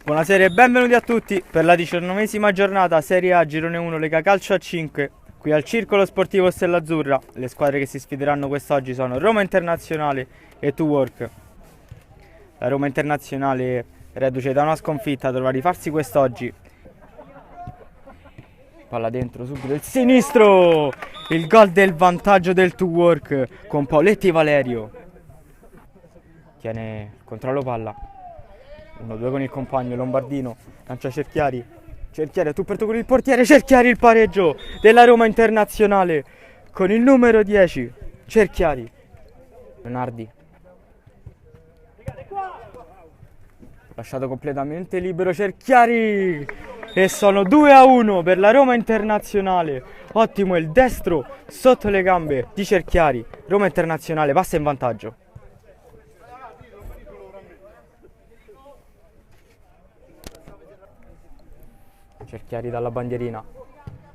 Buonasera e benvenuti a tutti per la 19esima giornata Serie A Girone 1 Lega Calcio a 5 qui al Circolo Sportivo Stella Azzurra. Le squadre che si sfideranno quest'oggi sono Roma Internazionale e Tuwork. La Roma Internazionale, reduce da una sconfitta, dovrà rifarsi quest'oggi. Palla dentro, subito il sinistro! Il gol del vantaggio del Tuwork con Paoletti e Valerio. Tiene il controllo palla. 1-2 con il compagno, Lombardino lancia Cerchiari. Cerchiari a tu per tu con il portiere. Cerchiari, il pareggio della Roma Internazionale con il numero 10. Cerchiari. Leonardi. Lasciato completamente libero Cerchiari. E sono 2-1 per la Roma Internazionale. Ottimo il destro sotto le gambe di Cerchiari. Roma Internazionale passa in vantaggio. Cerchiari dalla bandierina,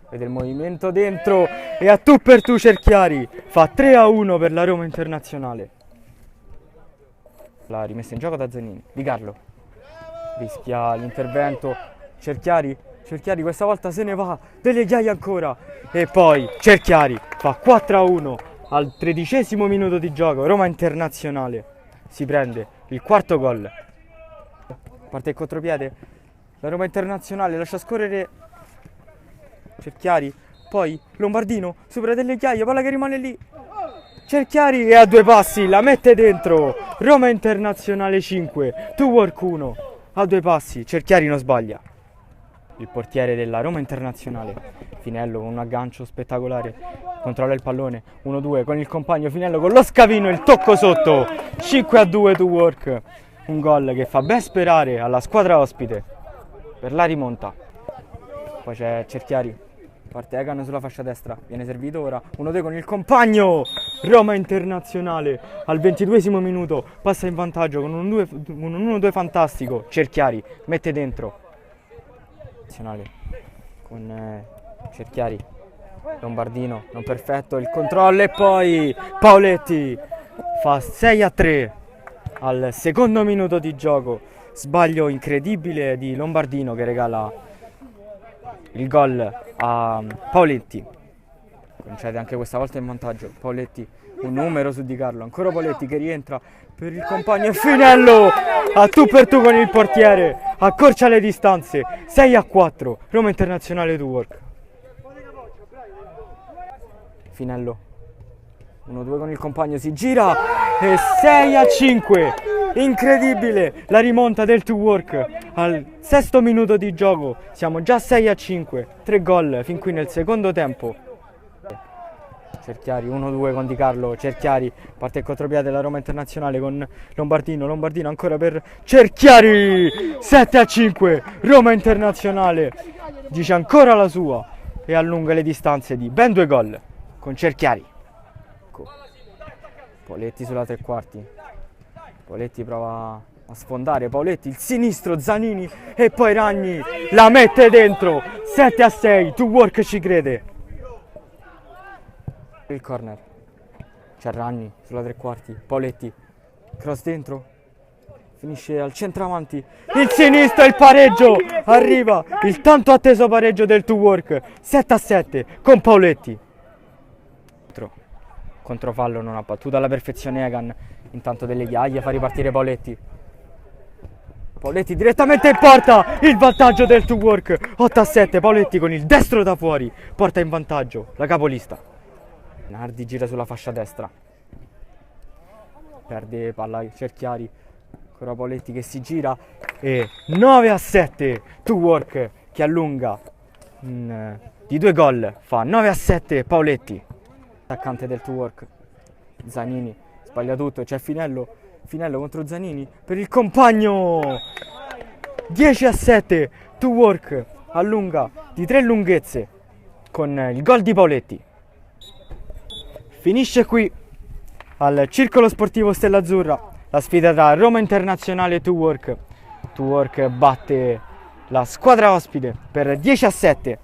vede il movimento dentro e a tu per tu Cerchiari fa 3-1 per la Roma Internazionale. La rimessa in gioco da Zanini, Di Carlo rischia l'intervento. Cerchiari questa volta se ne va, delle ghiaie ancora e poi Cerchiari fa 4-1 al 13° minuto di gioco. Roma Internazionale si prende il quarto gol. Parte il contropiede. La Roma Internazionale lascia scorrere Cerchiari, poi Lombardino supera delle ghiaie, palla che rimane lì. Cerchiari e a due passi la mette dentro. Roma Internazionale 5, Tuwork 1. A due passi, Cerchiari non sbaglia. Il portiere della Roma Internazionale, Finello, con un aggancio spettacolare, controlla il pallone, 1-2 con il compagno Finello con lo scavino, il tocco sotto, 5-2 Tuwork. Un gol che fa ben sperare alla squadra ospite per la rimonta. Poi c'è Cerchiari, parte Egan sulla fascia destra, viene servito ora 1-2 con il compagno. Roma Internazionale al 22° minuto passa in vantaggio con un 1-2 fantastico. Cerchiari mette dentro con Cerchiari, Lombardino non perfetto, il controllo e poi Paoletti fa 6-3 al secondo minuto di gioco. Sbaglio incredibile di Lombardino che regala il gol a Paoletti. Concede anche questa volta in vantaggio Paoletti, un numero su Di Carlo, ancora Paoletti che rientra per il compagno e Finello a tu per tu con il portiere, accorcia le distanze, 6-4 Roma Internazionale Tuwork. Finello 1-2 con il compagno, si gira e 6-5. Incredibile la rimonta del Tuwork al 6° minuto di gioco. Siamo già 6-5, 3 gol fin qui nel secondo tempo. Cerchiari 1-2 con Di Carlo. Cerchiari parte il contropiede della Roma Internazionale con Lombardino ancora per Cerchiari. 7-5 Roma Internazionale dice ancora la sua e allunga le distanze di ben 2 gol con Cerchiari. Paoletti sulla tre quarti. Paoletti prova a sfondare, Paoletti, il sinistro, Zanini e poi Ragni la mette dentro. 7-6, Tuwork ci crede. Il corner, c'è Ragni sulla tre quarti, Paoletti, cross dentro, finisce al centravanti, il sinistro, il pareggio, arriva il tanto atteso pareggio del Tuwork. 7-7 con Paoletti. Controfallo non ha battuto alla perfezione Egan, intanto delle ghiaie fa ripartire Paoletti. Paoletti direttamente in porta, il vantaggio del Tuwork. 8-7, Paoletti con il destro da fuori porta in vantaggio la capolista. Nardi gira sulla fascia destra, perde palla Cerchiari, ancora Paoletti che si gira e 9-7 Tuwork che allunga di 2 gol, fa 9-7 Paoletti. Attaccante del Tuwork, Zanini sbaglia tutto, c'è Finello contro Zanini per il compagno. 10-7 Tuwork allunga di 3 lunghezze con il gol di Paoletti. Finisce qui al Circolo Sportivo Stella Azzurra la sfida tra Roma Internazionale e Tuwork. Tuwork batte la squadra ospite per 10-7.